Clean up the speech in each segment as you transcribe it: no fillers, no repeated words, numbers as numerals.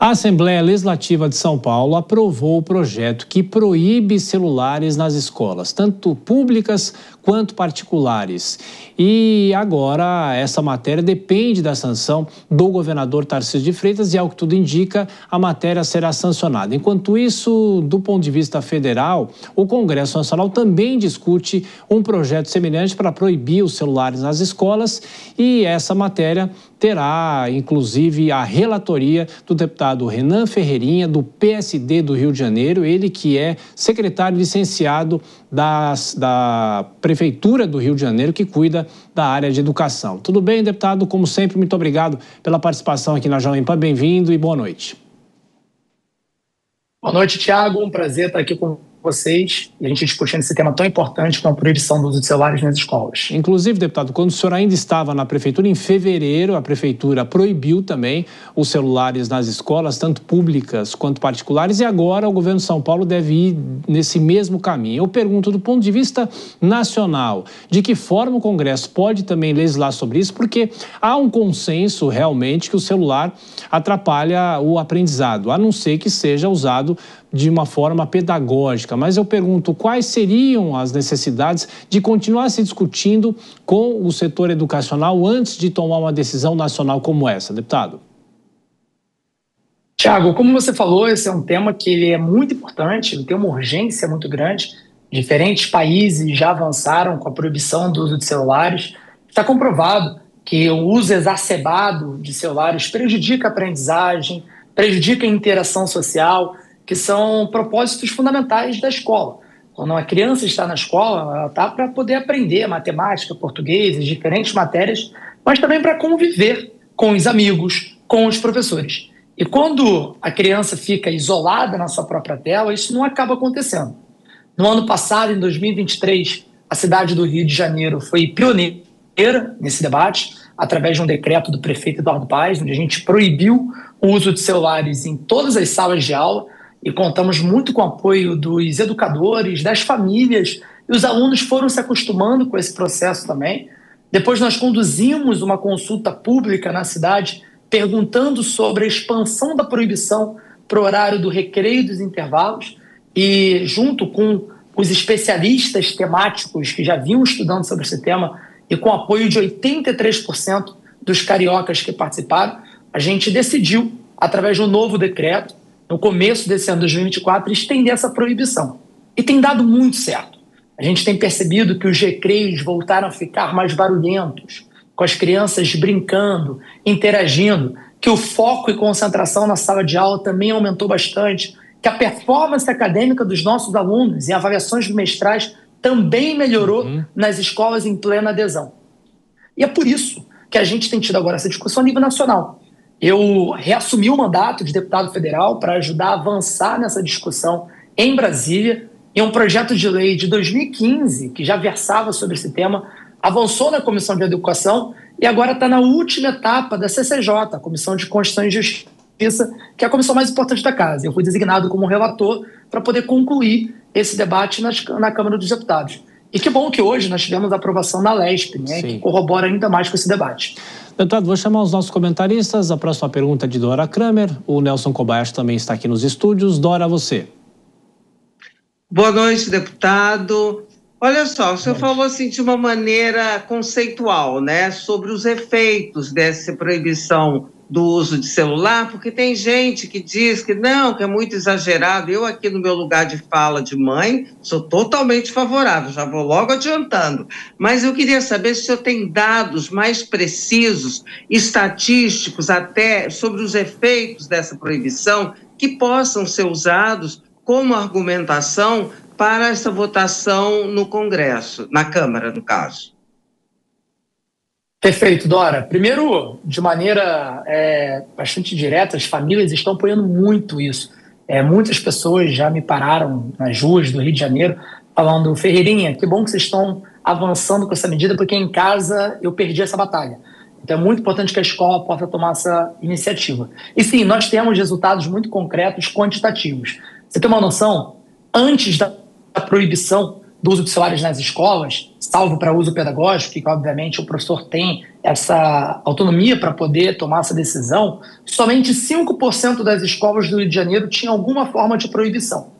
A Assembleia Legislativa de São Paulo aprovou o projeto que proíbe celulares nas escolas, tanto públicas quanto particulares. E agora essa matéria depende da sanção do governador Tarcísio de Freitas e, ao que tudo indica, a matéria será sancionada. Enquanto isso, do ponto de vista federal, o Congresso Nacional também discute um projeto semelhante para proibir os celulares nas escolas, e essa matéria terá, inclusive, a relatoria do deputado Renan Ferreirinha, do PSD do Rio de Janeiro, ele que é secretário licenciado da Prefeitura do Rio de Janeiro, que cuida da área de educação. Tudo bem, deputado? Como sempre, muito obrigado pela participação aqui na Jovem Pan. Bem-vindo e boa noite. Boa noite, Thiago. Um prazer estar aqui com vocês e a gente discutindo esse tema tão importante como a proibição do uso de celulares nas escolas. Inclusive, deputado, quando o senhor ainda estava na prefeitura, em fevereiro, a prefeitura proibiu também os celulares nas escolas, tanto públicas quanto particulares, e agora o governo de São Paulo deve ir nesse mesmo caminho. Eu pergunto, do ponto de vista nacional, de que forma o Congresso pode também legislar sobre isso, porque há um consenso realmente que o celular atrapalha o aprendizado, a não ser que seja usado de uma forma pedagógica. Mas eu pergunto, quais seriam as necessidades de continuar se discutindo com o setor educacional antes de tomar uma decisão nacional como essa, deputado? Tiago, como você falou, esse é um tema que ele é muito importante, ele tem uma urgência muito grande. Diferentes países já avançaram com a proibição do uso de celulares. Está comprovado que o uso exacerbado de celulares prejudica a aprendizagem, prejudica a interação social, que são propósitos fundamentais da escola. Quando a criança está na escola, ela está para poder aprender matemática, português, diferentes matérias, mas também para conviver com os amigos, com os professores. E quando a criança fica isolada na sua própria tela, isso não acaba acontecendo. No ano passado, em 2023, a cidade do Rio de Janeiro foi pioneira nesse debate, através de um decreto do prefeito Eduardo Paes, onde a gente proibiu o uso de celulares em todas as salas de aula, e contamos muito com o apoio dos educadores, das famílias, e os alunos foram se acostumando com esse processo também. Depois nós conduzimos uma consulta pública na cidade, perguntando sobre a expansão da proibição para o horário do recreio e dos intervalos, e junto com os especialistas temáticos que já vinham estudando sobre esse tema, e com o apoio de 83% dos cariocas que participaram, a gente decidiu, através de um novo decreto, no começo desse ano, 2024, estender essa proibição. E tem dado muito certo. A gente tem percebido que os recreios voltaram a ficar mais barulhentos, com as crianças brincando, interagindo, que o foco e concentração na sala de aula também aumentou bastante, que a performance acadêmica dos nossos alunos em avaliações bimestrais também melhorou nas escolas em plena adesão. E é por isso que a gente tem tido agora essa discussão a nível nacional. Eu reassumi o mandato de deputado federal para ajudar a avançar nessa discussão em Brasília, e um projeto de lei de 2015, que já versava sobre esse tema, avançou na Comissão de Educação e agora está na última etapa da CCJ, a Comissão de Constituição e Justiça, que é a comissão mais importante da casa. Eu fui designado como relator para poder concluir esse debate na Câmara dos Deputados. E que bom que hoje nós tivemos a aprovação na LESP, né, que corrobora ainda mais com esse debate. Deputado, vou chamar os nossos comentaristas. A próxima pergunta é de Dora Kramer. O Nelson Kobayashi também está aqui nos estúdios. Dora, você. Boa noite, deputado. Olha só, o senhor falou assim de uma maneira conceitual, né, sobre os efeitos dessa proibição do uso de celular, porque tem gente que diz que não, que é muito exagerado. Eu aqui no meu lugar de fala de mãe, sou totalmente favorável, já vou logo adiantando. Mas eu queria saber se o senhor tem dados mais precisos, estatísticos até, sobre os efeitos dessa proibição, que possam ser usados como argumentação para essa votação no Congresso, na Câmara, no caso. Perfeito, Dora. Primeiro, de maneira bastante direta, as famílias estão apoiando muito isso. Muitas pessoas já me pararam nas ruas do Rio de Janeiro falando: Ferreirinha, que bom que vocês estão avançando com essa medida, porque em casa eu perdi essa batalha. Então é muito importante que a escola possa tomar essa iniciativa. E sim, nós temos resultados muito concretos, quantitativos. Você tem uma noção? Antes da proibição do uso de celulares nas escolas, salvo para uso pedagógico, que obviamente o professor tem essa autonomia para poder tomar essa decisão, somente 5% das escolas do Rio de Janeiro tinham alguma forma de proibição.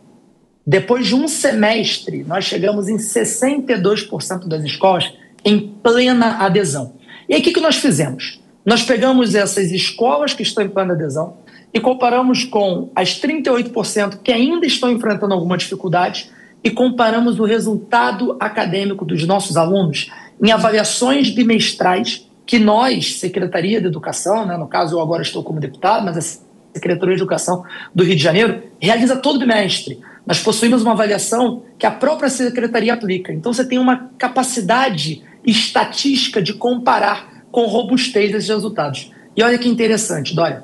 Depois de um semestre, nós chegamos em 62% das escolas em plena adesão. E aí, o que nós fizemos? Nós pegamos essas escolas que estão em plena adesão e comparamos com as 38% que ainda estão enfrentando alguma dificuldade e comparamos o resultado acadêmico dos nossos alunos em avaliações bimestrais que nós, Secretaria de Educação, né, no caso eu agora estou como deputado, mas a Secretaria de Educação do Rio de Janeiro, realiza todo bimestre. Nós possuímos uma avaliação que a própria Secretaria aplica. Então você tem uma capacidade estatística de comparar com robustez esses resultados. E olha que interessante, Dória,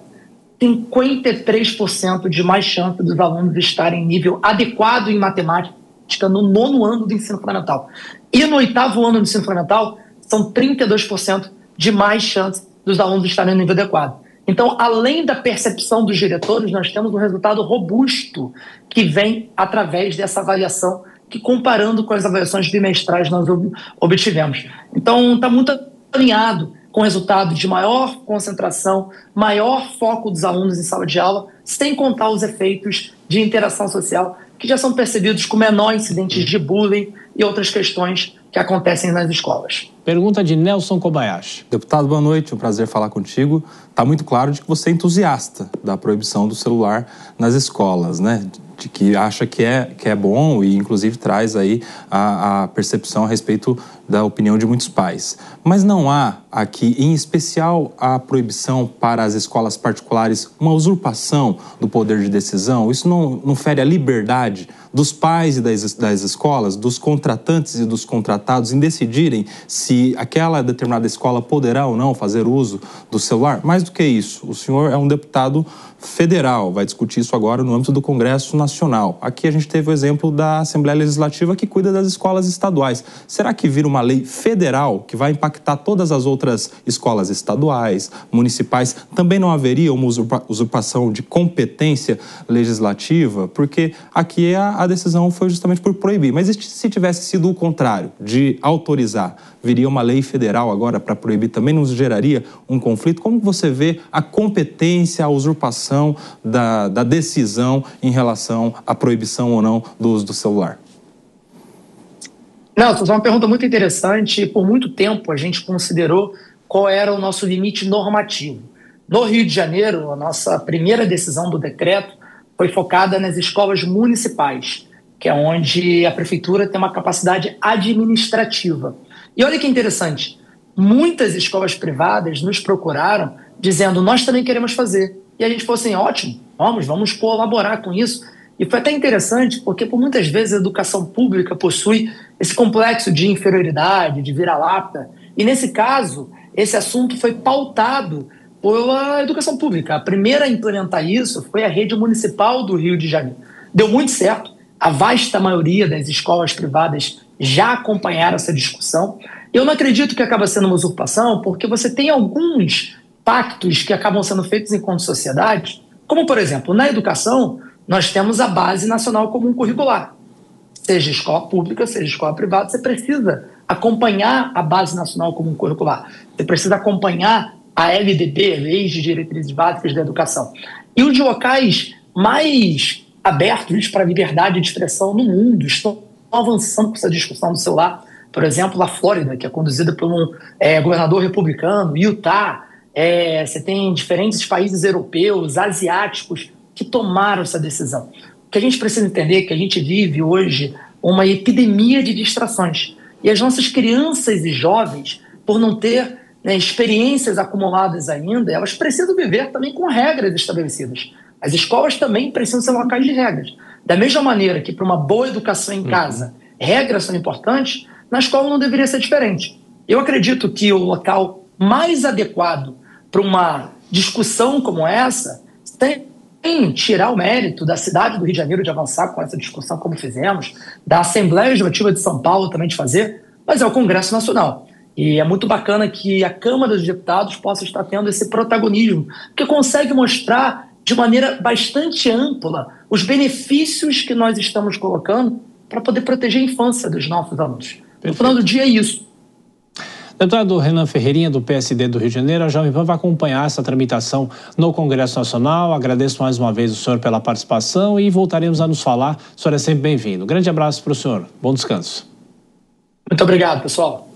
53% de mais chance dos alunos estarem em nível adequado em matemática no 9º ano do ensino fundamental. E no 8º ano do ensino fundamental, são 32% de mais chance dos alunos estarem no nível adequado. Então, além da percepção dos diretores, nós temos um resultado robusto que vem através dessa avaliação que, comparando com as avaliações bimestrais, nós obtivemos. Então, está muito alinhado com o resultado de maior concentração, maior foco dos alunos em sala de aula, sem contar os efeitos de interação social, que já são percebidos com menor incidentes de bullying e outras questões que acontecem nas escolas. Pergunta de Nelson Kobayashi. Deputado, boa noite, um prazer falar contigo. Está muito claro de que você é entusiasta da proibição do celular nas escolas, né? De que acha que é bom e, inclusive, traz aí a percepção a respeito da opinião de muitos pais. Mas não há aqui, em especial a proibição para as escolas particulares, uma usurpação do poder de decisão? Isso não fere a liberdade dos pais e das escolas, dos contratantes e dos contratados em decidirem se aquela determinada escola poderá ou não fazer uso do celular? Mais do que isso, o senhor é um deputado federal, vai discutir isso agora no âmbito do Congresso Nacional. Aqui a gente teve o exemplo da Assembleia Legislativa que cuida das escolas estaduais. Será que vira uma lei federal que vai impactar todas as outras escolas estaduais, municipais? Também não haveria uma usurpação de competência legislativa? Porque aqui a decisão foi justamente por proibir. Mas se tivesse sido o contrário, de autorizar, viria uma lei federal agora para proibir, também nos geraria um conflito? Como você vê a competência, a usurpação da decisão em relação à proibição ou não do uso do celular? Não, essa é uma pergunta muito interessante. Por muito tempo a gente considerou qual era o nosso limite normativo. No Rio de Janeiro, a nossa primeira decisão do decreto foi focada nas escolas municipais, que é onde a prefeitura tem uma capacidade administrativa. E olha que interessante, muitas escolas privadas nos procuraram dizendo, nós também queremos fazer. E a gente falou assim, ótimo, vamos colaborar com isso. E foi até interessante, porque por muitas vezes a educação pública possui esse complexo de inferioridade, de vira-lata. E nesse caso, esse assunto foi pautado pela educação pública. A primeira a implementar isso foi a rede municipal do Rio de Janeiro. Deu muito certo, a vasta maioria das escolas privadas já acompanharam essa discussão. Eu não acredito que acaba sendo uma usurpação, porque você tem alguns pactos que acabam sendo feitos enquanto sociedade, como, por exemplo, na educação, nós temos a Base Nacional Comum Curricular. Seja escola pública, seja escola privada, você precisa acompanhar a Base Nacional Comum Curricular. Você precisa acompanhar a LDB, Leis de Diretrizes Básicas da Educação. E os locais mais abertos para a liberdade de expressão no mundo estão avançando com essa discussão do celular. Por exemplo, a Flórida, que é conduzida por um governador republicano, Utah. Você tem diferentes países europeus, asiáticos, que tomaram essa decisão. O que a gente precisa entender é que a gente vive hoje uma epidemia de distrações. E as nossas crianças e jovens, por não ter experiências acumuladas ainda, elas precisam viver também com regras estabelecidas. As escolas também precisam ser locais de regras. Da mesma maneira que para uma boa educação em casa, regras são importantes, na escola não deveria ser diferente. Eu acredito que o local mais adequado para uma discussão como essa tem tirar o mérito da cidade do Rio de Janeiro de avançar com essa discussão como fizemos, da Assembleia Legislativa de São Paulo também de fazer, mas é o Congresso Nacional. E é muito bacana que a Câmara dos Deputados possa estar tendo esse protagonismo, porque consegue mostrar de maneira bastante ampla os benefícios que nós estamos colocando para poder proteger a infância dos nossos alunos. No final do dia é isso. Deputado Renan Ferreirinha, do PSD do Rio de Janeiro, a Jovem Pan vai acompanhar essa tramitação no Congresso Nacional. Agradeço mais uma vez o senhor pela participação e voltaremos a nos falar. O senhor é sempre bem-vindo. Grande abraço para o senhor. Bom descanso. Muito obrigado, pessoal.